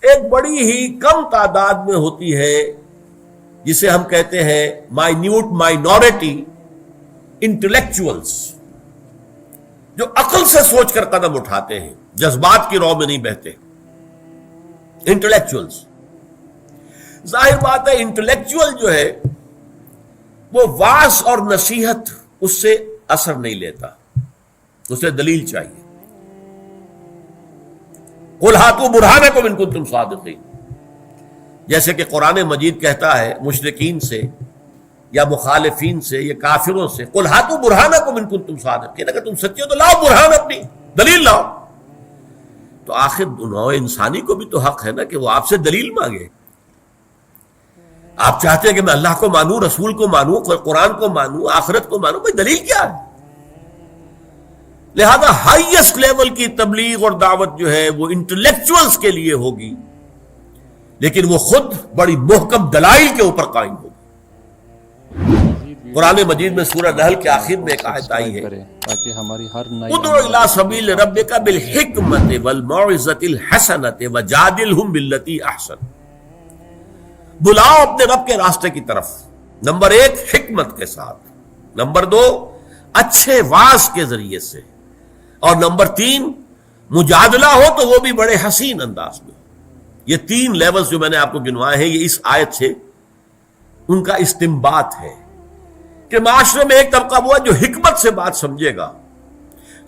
ایک بڑی ہی کم تعداد میں ہوتی ہے جسے ہم کہتے ہیں مائنیوٹ مائنورٹی انٹلیکچوئلز، جو عقل سے سوچ کر قدم اٹھاتے ہیں، جذبات کی رو میں نہیں بہتے. انٹلیکچوئلز، ظاہر بات ہے انٹلیکچوئل جو ہے وہ واعظ اور نصیحت اس سے اثر نہیں لیتا، اسے دلیل چاہیے. قُلْ هَاتُوا بُرْهَانَكُمْ إِن كُنتُمْ صَادِقِينَ، جیسے کہ قرآن مجید کہتا ہے مشرکین سے یا مخالفین سے یا کافروں سے، قُلْ هَاتُوا بُرْهَانَكُمْ إِن كُنتُمْ صَادِقِينَ، اگر تم سچے ہو تو لاؤ برہان، اپنی دلیل لاؤ. تو آخر نوع انسانی کو بھی تو حق ہے نا کہ وہ آپ سے دلیل مانگے. آپ چاہتے ہیں کہ میں اللہ کو مانوں، رسول کو مانوں، قرآن کو مانوں، آخرت کو مانوں، بھائی دلیل کیا ہے؟ لہذا ہائیسٹ لیول کی تبلیغ اور دعوت جو ہے وہ انٹلیکچوئلز کے لیے ہوگی، لیکن وہ خود بڑی محکم دلائل کے اوپر قائم ہوگی. قرآن مجید میں سورہ نحل کے آخر میں ایک آیت آئی ہے، تاکہ ہماری ہر نئی ادعو الی سبیل ربک بالحکمت والموعظۃ الحسنۃ وجادلہم باللتی احسن، بلاؤ اپنے رب کے راستے کی طرف، نمبر 1 حکمت کے ساتھ، نمبر 2 اچھے واعظ کے ذریعے سے، اور نمبر 3 مجادلہ ہو تو وہ بھی بڑے حسین انداز میں. یہ 3 لیولز جو میں نے آپ کو گنوائے ہیں، یہ اس آیت سے ان کا استنباط ہے کہ معاشرے میں ایک طبقہ وہ ہے جو حکمت سے بات سمجھے گا،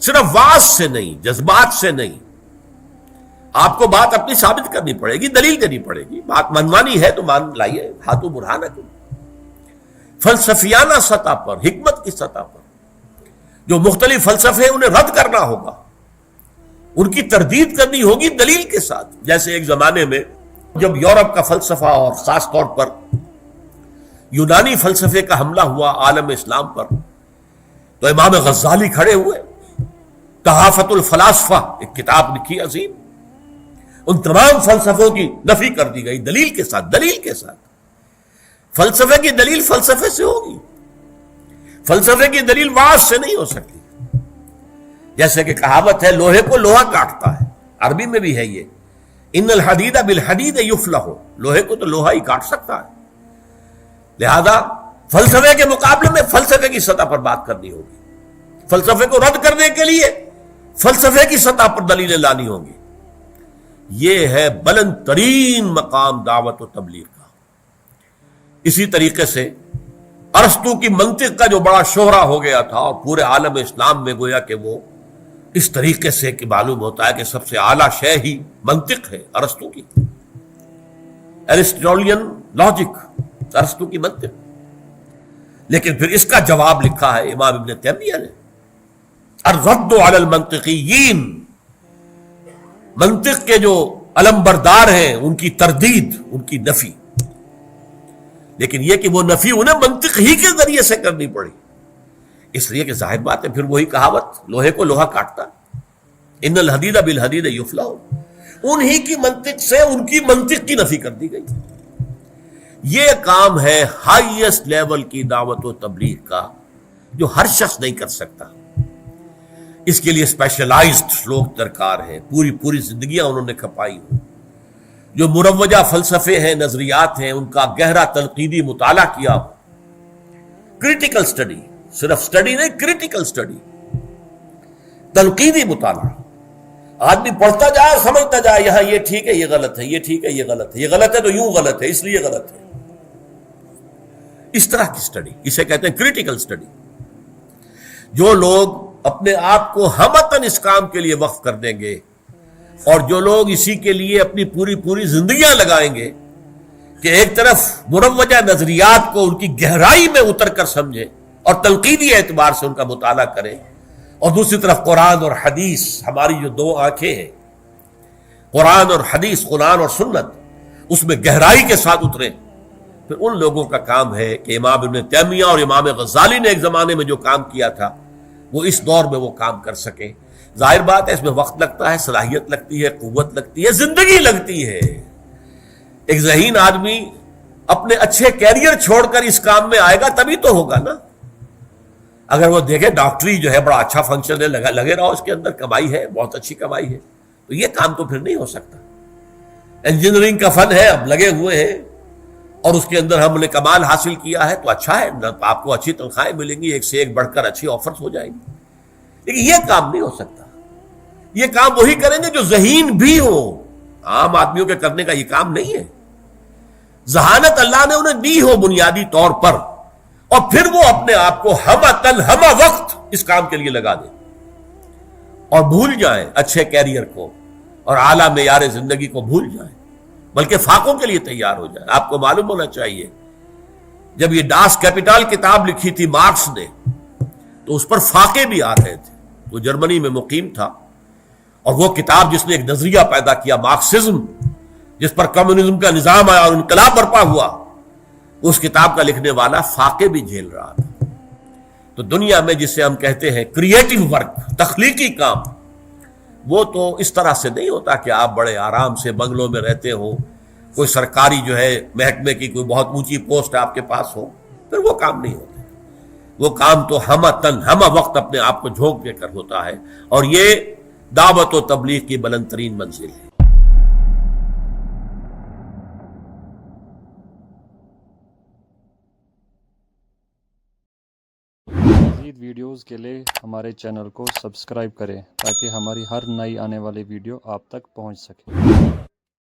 صرف واعظ سے نہیں، جذبات سے نہیں. آپ کو بات اپنی ثابت کرنی پڑے گی، دلیل دینی پڑے گی، بات منوانی ہے تو مان لائیے. ہاتھوں برہانکم، فلسفیانہ سطح پر، حکمت کی سطح پر جو مختلف فلسفے ہیں انہیں رد کرنا ہوگا، ان کی تردید کرنی ہوگی دلیل کے ساتھ. جیسے ایک زمانے میں جب یورپ کا فلسفہ اور خاص طور پر یونانی فلسفے کا حملہ ہوا عالم اسلام پر، تو امام غزالی کھڑے ہوئے، تحافت الفلاسفہ ایک کتاب لکھی عظیم، ان تمام فلسفوں کی نفی کر دی گئی دلیل کے ساتھ. دلیل کے ساتھ فلسفے کی دلیل فلسفے سے ہوگی، فلسفے کی دلیل واعظ سے نہیں ہو سکتی. جیسے کہ کہاوت ہے لوہے کو لوہا کاٹتا ہے، عربی میں بھی ہے یہ، ان الحدید بالحدید یفلح، لوہے کو تو لوہا ہی کاٹ سکتا ہے. لہذا فلسفے کے مقابلے میں فلسفے کی سطح پر بات کرنی ہوگی، فلسفے کو رد کرنے کے لیے فلسفے کی سطح پر دلیلیں لانی ہوں گی. یہ ہے بلند ترین مقام دعوت و تبلیغ کا. اسی طریقے سے ارسطو کی منطق کا جو بڑا شہرہ ہو گیا تھا اور پورے عالم اسلام میں گویا کہ وہ اس طریقے سے کہ معلوم ہوتا ہے کہ سب سے اعلیٰ شے ہی منطق ہے ارسطو کی، ایرسٹوٹلین لاجک، ارسطو کی منطق. لیکن پھر اس کا جواب لکھا ہے امام ابن تیمیہ نے، الرد علی المنطقیین، منطق کے جو علمبردار ہیں ان کی تردید، ان کی نفی. لیکن یہ کہ وہ نفی انہیں منطق ہی کے ذریعے سے کرنی پڑی، اس لیے کہ ظاہر بات ہے پھر وہی کہاوت لوہے کو لوہا کاٹتا، ان الحدید بالحدید یفلح، انہی کی منطق سے ان کی منطق کی نفی کر دی گئی. یہ کام ہے ہائیسٹ لیول کی دعوت و تبلیغ کا جو ہر شخص نہیں کر سکتا. اس کے لیے اسپیشلائزڈ لوگ درکار ہیں، پوری زندگیاں انہوں نے کھپائی ہو، جو مروجہ فلسفے ہیں، نظریات ہیں، ان کا گہرا تنقیدی مطالعہ کیا ہو. کریٹیکل سٹڈی، صرف سٹڈی نہیں، کریٹیکل سٹڈی، تنقیدی مطالعہ. آدمی پڑھتا جائے، سمجھتا جائے، یہاں یہ ٹھیک ہے، یہ غلط ہے، یہ ٹھیک ہے، یہ غلط ہے، یہ غلط ہے تو یوں غلط ہے، اس لیے غلط ہے. اس طرح کی سٹڈی، اسے کہتے ہیں کریٹیکل سٹڈی. جو لوگ اپنے آپ کو ہمتاً اس کام کے لیے وقف کر دیں گے، اور جو لوگ اسی کے لیے اپنی پوری زندگیاں لگائیں گے کہ ایک طرف مروجہ نظریات کو ان کی گہرائی میں اتر کر سمجھیں اور تنقیدی اعتبار سے ان کا مطالعہ کریں، اور دوسری طرف قرآن اور حدیث، ہماری جو 2 آنکھیں ہیں، قرآن اور حدیث، قرآن اور سنت، اس میں گہرائی کے ساتھ اتریں. پھر ان لوگوں کا کام ہے کہ امام ابن تیمیہ اور امام غزالی نے ایک زمانے میں جو کام کیا تھا وہ اس دور میں وہ کام کر سکیں. ظاہر بات ہے اس میں وقت لگتا ہے، صلاحیت لگتی ہے، قوت لگتی ہے، زندگی لگتی ہے. ایک ذہین آدمی اپنے اچھے کیریئر چھوڑ کر اس کام میں آئے گا تبھی تو ہوگا نا. اگر وہ دیکھے ڈاکٹری جو ہے بڑا اچھا فنکشن ہے، لگے رہو اس کے اندر، کمائی ہے، بہت اچھی کمائی ہے، تو یہ کام تو پھر نہیں ہو سکتا. انجینئرنگ کا فن ہے، اب لگے ہوئے ہیں اور اس کے اندر ہم نے کمال حاصل کیا ہے تو اچھا ہے، آپ کو اچھی تنخواہیں ملیں گی، ایک سے ایک بڑھ کر اچھی آفرز ہو جائیں گی. لیکن یہ کام نہیں ہو سکتا. یہ کام وہی کریں گے جو ذہین بھی ہو. عام آدمیوں کے کرنے کا یہ کام نہیں ہے. ذہانت اللہ نے انہیں دی ہو بنیادی طور پر، اور پھر وہ اپنے آپ کو ہمہ وقت اس کام کے لیے لگا دیں اور بھول جائیں اچھے کیریئر کو اور اعلیٰ معیار زندگی کو بھول جائیں، بلکہ فاقوں کے لیے تیار ہو جائیں. آپ کو معلوم ہونا چاہیے جب یہ ڈاس کیپیٹال کتاب لکھی تھی مارکس نے تو اس پر فاقے بھی آ رہے تھے. وہ جرمنی میں مقیم تھا اور وہ کتاب جس نے ایک نظریہ پیدا کیا مارکسزم، جس پر کمیونزم کا نظام آیا اور انقلاب برپا ہوا، اس کتاب کا لکھنے والا فاقے بھی جھیل رہا تھا. تو دنیا میں جسے ہم کہتے ہیں کریٹو ورک، تخلیقی کام، وہ تو اس طرح سے نہیں ہوتا کہ آپ بڑے آرام سے بنگلوں میں رہتے ہو، کوئی سرکاری جو ہے محکمے کی کوئی بہت اونچی پوسٹ آپ کے پاس ہو، پھر وہ کام نہیں ہوتا. وہ کام تو ہمہ وقت اپنے آپ کو جھونک دے کر ہوتا ہے، اور یہ دعوت و تبلیغ کی بلند ترین منزل ہے. مزید ویڈیوز کے لیے ہمارے چینل کو سبسکرائب کریں تاکہ ہماری ہر نئی آنے والی ویڈیو آپ تک پہنچ سکے.